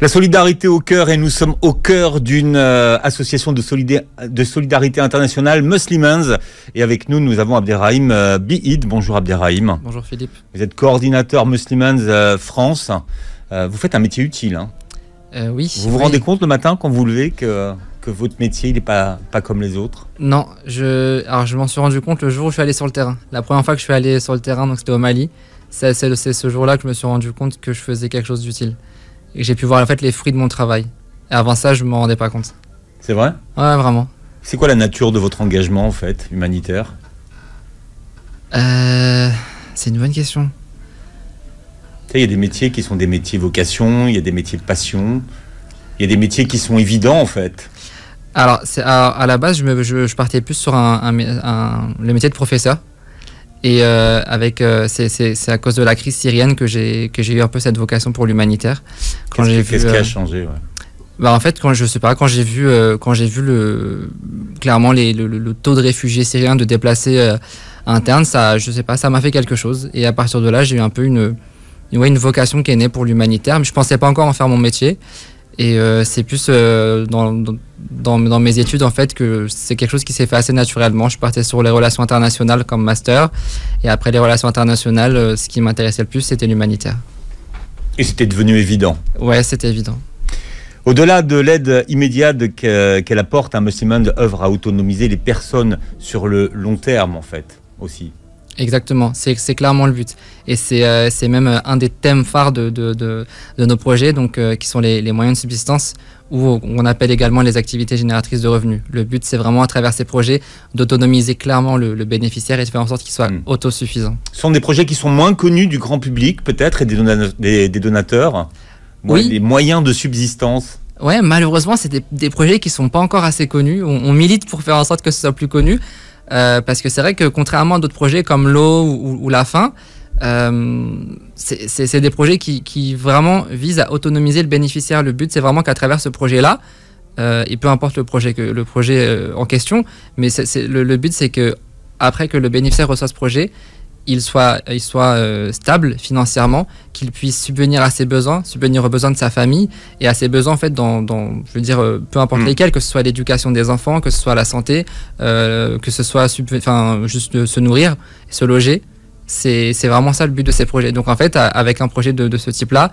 La solidarité au cœur, et nous sommes au cœur d'une association de solidarité internationale, Muslimans. Et avec nous, nous avons Abderrahim Bihid. Bonjour Abderrahim. Bonjour Philippe. Vous êtes coordinateur Muslimans France. Vous faites un métier utile. Hein. Oui. Vous vous rendez compte le matin quand vous vous levez que votre métier n'est pas comme les autres? Non, je m'en suis rendu compte le jour où je suis allé sur le terrain. La première fois que je suis allé sur le terrain, donc c'était au Mali. C'est ce jour-là que je me suis rendu compte que je faisais quelque chose d'utile. Et j'ai pu voir en fait les fruits de mon travail. Et avant ça, je ne m'en rendais pas compte. C'est vrai? Ouais, vraiment. C'est quoi la nature de votre engagement en fait, humanitaire? C'est une bonne question. Il y a des métiers qui sont des métiers vocation, il y a des métiers de passion, il y a des métiers qui sont évidents en fait. Alors, à la base, je partais plus sur le métier de professeur. Et c'est à cause de la crise syrienne que j'ai eu un peu cette vocation pour l'humanitaire. Qu'est-ce qui a changé? En fait, quand j'ai vu clairement le taux de réfugiés syriens de déplacés internes, ça m'a fait quelque chose. Et à partir de là, j'ai eu un peu une vocation qui est née pour l'humanitaire. Mais je pensais pas encore en faire mon métier. Et c'est plus dans mes études en fait que c'est quelque chose qui s'est fait assez naturellement. Je partais sur les relations internationales comme master, et après les relations internationales, ce qui m'intéressait le plus, c'était l'humanitaire. Et c'était devenu évident? Ouais, c'était évident. Au-delà de l'aide immédiate qu'elle apporte, Muslimans œuvre à autonomiser les personnes sur le long terme en fait aussi. Exactement, c'est clairement le but. Et c'est même un des thèmes phares de nos projets, donc, qui sont les moyens de subsistance, ou on appelle également les activités génératrices de revenus. Le but, c'est vraiment à travers ces projets d'autonomiser clairement le bénéficiaire et de faire en sorte qu'il soit autosuffisant. Ce sont des projets qui sont moins connus du grand public peut-être, et des donateurs. Oui. Les moyens de subsistance. Ouais, malheureusement, c'est des projets qui ne sont pas encore assez connus. On milite pour faire en sorte que ce soit plus connu. Parce que c'est vrai que contrairement à d'autres projets comme l'eau ou la faim, c'est des projets qui vraiment visent à autonomiser le bénéficiaire. Le but, c'est vraiment qu'à travers ce projet-là, et peu importe le projet en question, mais le but, c'est que après que le bénéficiaire reçoit ce projet, il soit stable financièrement, qu'il puisse subvenir à ses besoins, subvenir aux besoins de sa famille et à ses besoins en fait peu importe lesquels, que ce soit l'éducation des enfants, que ce soit la santé, que ce soit juste se nourrir, se loger. C'est vraiment ça le but de ces projets. Donc en fait, avec un projet de ce type-là,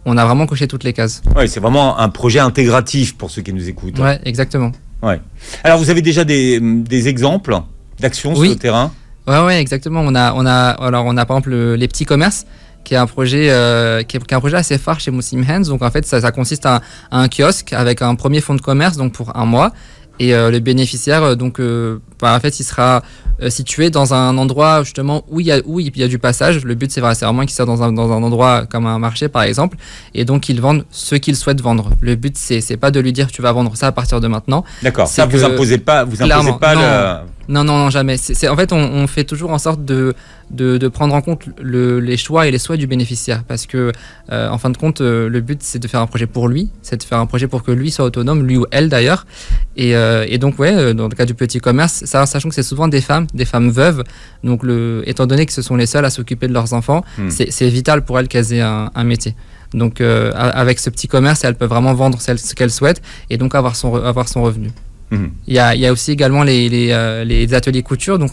on a vraiment coché toutes les cases. Oui, c'est vraiment un projet intégratif pour ceux qui nous écoutent. Ouais, exactement. Ouais. Alors vous avez déjà des exemples d'actions sur le terrain? Ouais, exactement. On a par exemple les petits commerces, qui est un projet assez phare chez Muslimans. Donc en fait, ça consiste à un kiosque avec un premier fonds de commerce, donc pour un mois. Et le bénéficiaire, en fait, il sera situé dans un endroit justement où il y a du passage. Le but, c'est vraiment qu'il soit dans un endroit comme un marché, par exemple. Et donc, ils vendent ce qu'ils souhaitent vendre. Le but, c'est pas de lui dire tu vas vendre ça à partir de maintenant. D'accord. Ça, vous imposez pas. Non, jamais. En fait, on fait toujours en sorte de prendre en compte les choix et les souhaits du bénéficiaire. Parce que, en fin de compte, le but, c'est de faire un projet pour lui. C'est de faire un projet pour que lui soit autonome, lui ou elle d'ailleurs. Et donc, dans le cas du petit commerce, sachant que c'est souvent des femmes veuves. Donc, étant donné que ce sont les seules à s'occuper de leurs enfants, c'est vital pour elles qu'elles aient un métier. Donc, avec ce petit commerce, elles peuvent vraiment vendre ce qu'elles souhaitent et donc avoir son revenu. Il y a aussi également les ateliers couture. Donc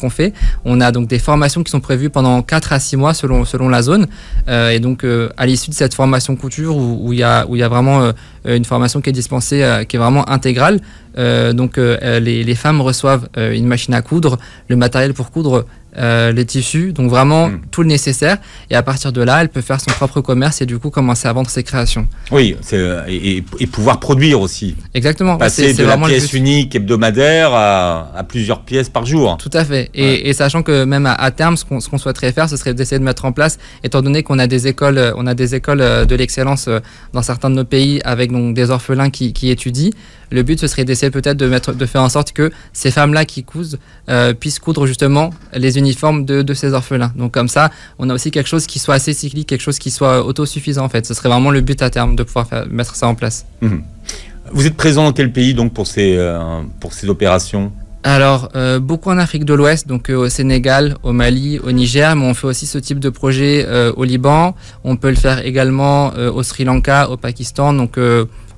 on a donc des formations qui sont prévues pendant 4 à 6 mois selon la zone. Et donc à l'issue de cette formation couture où il y a vraiment une formation qui est dispensée, qui est vraiment intégrale. Les femmes reçoivent une machine à coudre, le matériel pour coudre, les tissus, donc vraiment tout le nécessaire. Et à partir de là, elle peut faire son propre commerce et du coup commencer à vendre ses créations. Oui, et pouvoir produire aussi. Exactement. Passer de la pièce unique hebdomadaire à plusieurs pièces par jour. Tout à fait. Et sachant que même à terme, ce qu'on souhaiterait faire, ce serait d'essayer de mettre en place, étant donné qu'on a des écoles de l'excellence dans certains de nos pays avec donc des orphelins qui étudient. Le but, ce serait d'essayer peut-être de faire en sorte que ces femmes-là qui cousent puissent coudre justement les uniformes de ces orphelins. Donc comme ça, on a aussi quelque chose qui soit assez cyclique, quelque chose qui soit autosuffisant en fait. Ce serait vraiment le but à terme de pouvoir mettre ça en place. Vous êtes présent dans quel pays donc pour ces opérations? Alors, beaucoup en Afrique de l'Ouest, donc au Sénégal, au Mali, au Niger, mais on fait aussi ce type de projet au Liban. On peut le faire également au Sri Lanka, au Pakistan. Donc,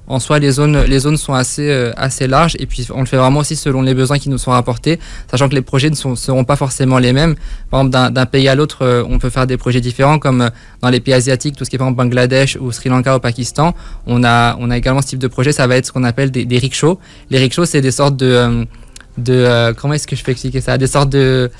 en soi, les zones sont assez larges, et puis on le fait vraiment aussi selon les besoins qui nous sont rapportés, sachant que les projets ne seront pas forcément les mêmes. Par exemple, d'un pays à l'autre, on peut faire des projets différents, comme dans les pays asiatiques, tout ce qui est par exemple Bangladesh ou Sri Lanka au Pakistan. On a également ce type de projet, ça va être ce qu'on appelle des rickshaws. Les rickshaws, c'est des sortes comment est-ce que je peux expliquer ça, des sortes de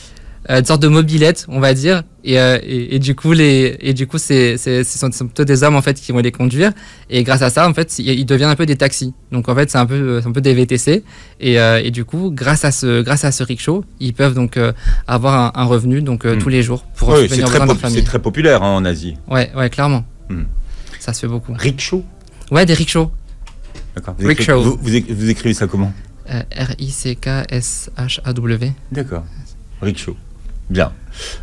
mobylettes, on va dire, et du coup ce sont plutôt des hommes en fait qui vont les conduire, et grâce à ça en fait ils deviennent un peu des taxis. Donc en fait c'est un peu des VTC, et du coup grâce à ce rickshaw ils peuvent donc avoir un revenu donc tous les jours pour subvenir aux besoins de leur famille. C'est très populaire en Asie. Ouais clairement. Ça se fait beaucoup. Rickshaw. Ouais, des rickshaws. D'accord. Rickshaw. Vous écrivez ça comment? R-I-C-K-S-H-A-W. D'accord. Rickshaw. Bien.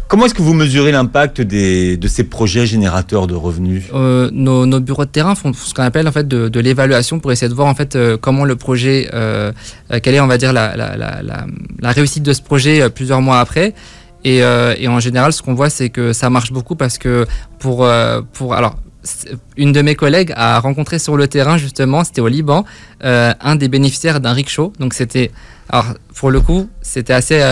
Comment est-ce que vous mesurez l'impact de ces projets générateurs de revenus? Nos bureaux de terrain font ce qu'on appelle en fait de l'évaluation pour essayer de voir en fait comment le projet, quelle est on va dire la réussite de ce projet plusieurs mois après. Et en général, ce qu'on voit, c'est que ça marche beaucoup parce que alors, une de mes collègues a rencontré sur le terrain, justement, c'était au Liban, un des bénéficiaires d'un rickshaw. Donc alors pour le coup, c'était assez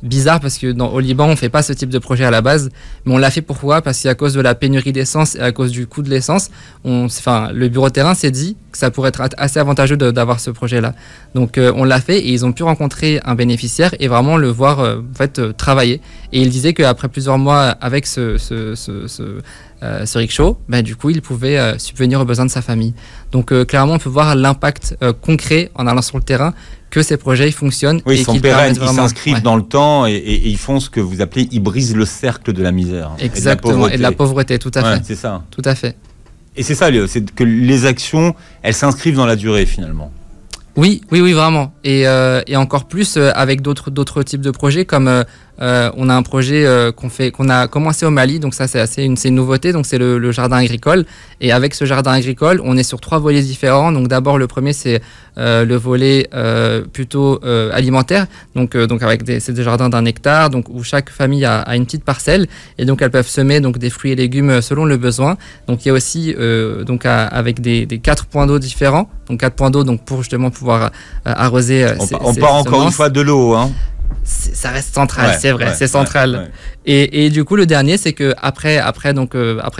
bizarre parce que au Liban, on fait pas ce type de projet à la base, mais on l'a fait pourquoi? Parce qu'à cause de la pénurie d'essence et à cause du coût de l'essence, le bureau de terrain s'est dit que ça pourrait être assez avantageux d'avoir ce projet-là. Donc on l'a fait et ils ont pu rencontrer un bénéficiaire et vraiment le voir travailler. Et il disait qu'après plusieurs mois avec ce rickshaw, du coup, il pouvait subvenir aux besoins de sa famille. Donc clairement, on peut voir l'impact concret en allant sur le terrain que ces projets fonctionnent. Oui, ils sont pérennes, ils s'inscrivent dans le temps et ils font ce que vous appelez, ils brisent le cercle de la misère. Exactement, et de la pauvreté, tout à fait. C'est ça. Tout à fait. Et c'est ça, c'est que les actions, elles s'inscrivent dans la durée finalement. Oui, vraiment. Et encore plus avec d'autres types de projets, comme on a un projet qu'on a commencé au Mali, donc ça c'est une nouveauté, donc c'est le jardin agricole. Et avec ce jardin agricole, on est sur 3 volets différents. Donc d'abord le premier c'est le volet plutôt alimentaire, donc c'est des jardins d'1 hectare, donc où chaque famille a une petite parcelle, et donc elles peuvent semer donc des fruits et légumes selon le besoin. Donc il y a aussi avec des 4 points d'eau différents, donc 4 points d'eau donc pour justement pouvoir arroser. On part encore une fois de l'eau, hein. Ça reste central, c'est vrai, c'est central. Et du coup, le dernier, c'est que après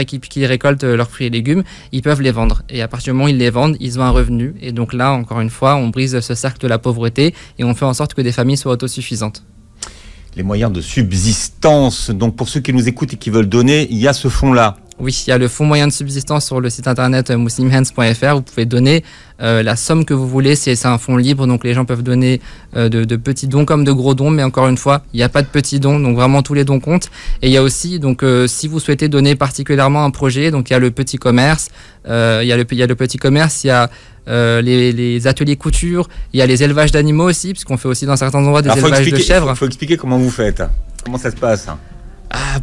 qu'ils récoltent leurs fruits et légumes, ils peuvent les vendre. Et à partir du moment où ils les vendent, ils ont un revenu. Et donc là, encore une fois, on brise ce cercle de la pauvreté et on fait en sorte que des familles soient autosuffisantes. Les moyens de subsistance. Donc pour ceux qui nous écoutent et qui veulent donner, il y a ce fonds-là. Oui, il y a le fonds moyen de subsistance sur le site internet muslimhands.fr. Vous pouvez donner la somme que vous voulez. C'est un fonds libre, donc les gens peuvent donner de petits dons comme de gros dons. Mais encore une fois, il n'y a pas de petits dons, donc vraiment tous les dons comptent. Et il y a aussi, donc si vous souhaitez donner particulièrement un projet, donc il y a le petit commerce, il y a le petit commerce, il y a les ateliers couture, il y a les élevages d'animaux aussi, puisqu'on fait aussi dans certains endroits des élevages de chèvres. Il faut expliquer comment vous faites. Comment ça se passe?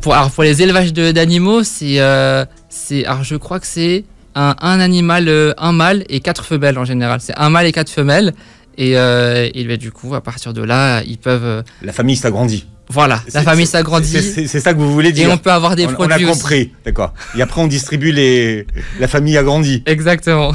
Pour les élevages d'animaux, alors je crois que c'est un animal, un mâle et 4 femelles en général. C'est un mâle et 4 femelles. Et du coup, à partir de là, ils peuvent... La famille s'agrandit. Voilà, la famille s'agrandit. C'est ça que vous voulez dire. Et on peut avoir des produits. On a compris, d'accord. Et après, on distribue la famille agrandie. Exactement.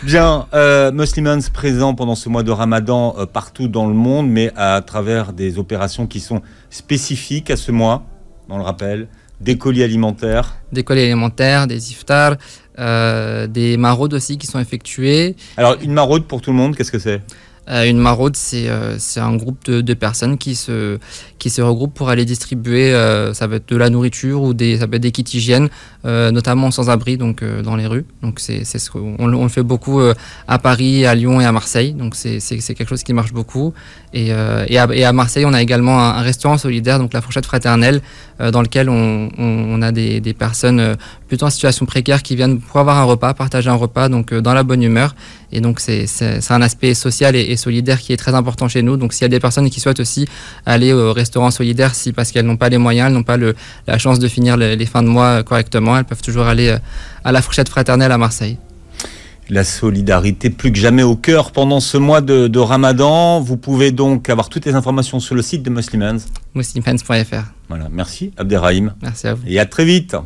Bien, Muslimans présent pendant ce mois de Ramadan partout dans le monde, mais à travers des opérations qui sont spécifiques à ce mois, on le rappelle, des colis alimentaires. Des colis alimentaires, des iftars, des maraudes aussi qui sont effectuées. Alors, une maraude pour tout le monde, qu'est-ce que c'est ? Une maraude, c'est un groupe de personnes qui se regroupent pour aller distribuer, ça va être de la nourriture ou ça peut être des kits hygiène, notamment sans-abri, donc dans les rues. Donc on le fait beaucoup à Paris, à Lyon et à Marseille. Donc c'est quelque chose qui marche beaucoup. Et à Marseille, on a également un restaurant solidaire, donc la Fourchette Fraternelle, dans lequel on a des personnes plutôt en situation précaire qui viennent pour avoir un repas, partager un repas, donc dans la bonne humeur. Et donc c'est un aspect social et solidaire qui est très important chez nous. Donc s'il y a des personnes qui souhaitent aussi aller au restaurant solidaire, parce qu'elles n'ont pas les moyens, elles n'ont pas la chance de finir les fins de mois correctement, elles peuvent toujours aller à la Fourchette Fraternelle à Marseille. La solidarité plus que jamais au cœur pendant ce mois de Ramadan. Vous pouvez donc avoir toutes les informations sur le site de Muslim Hands. muslimhands.fr. Voilà, merci Abderrahim. Merci à vous. Et à très vite.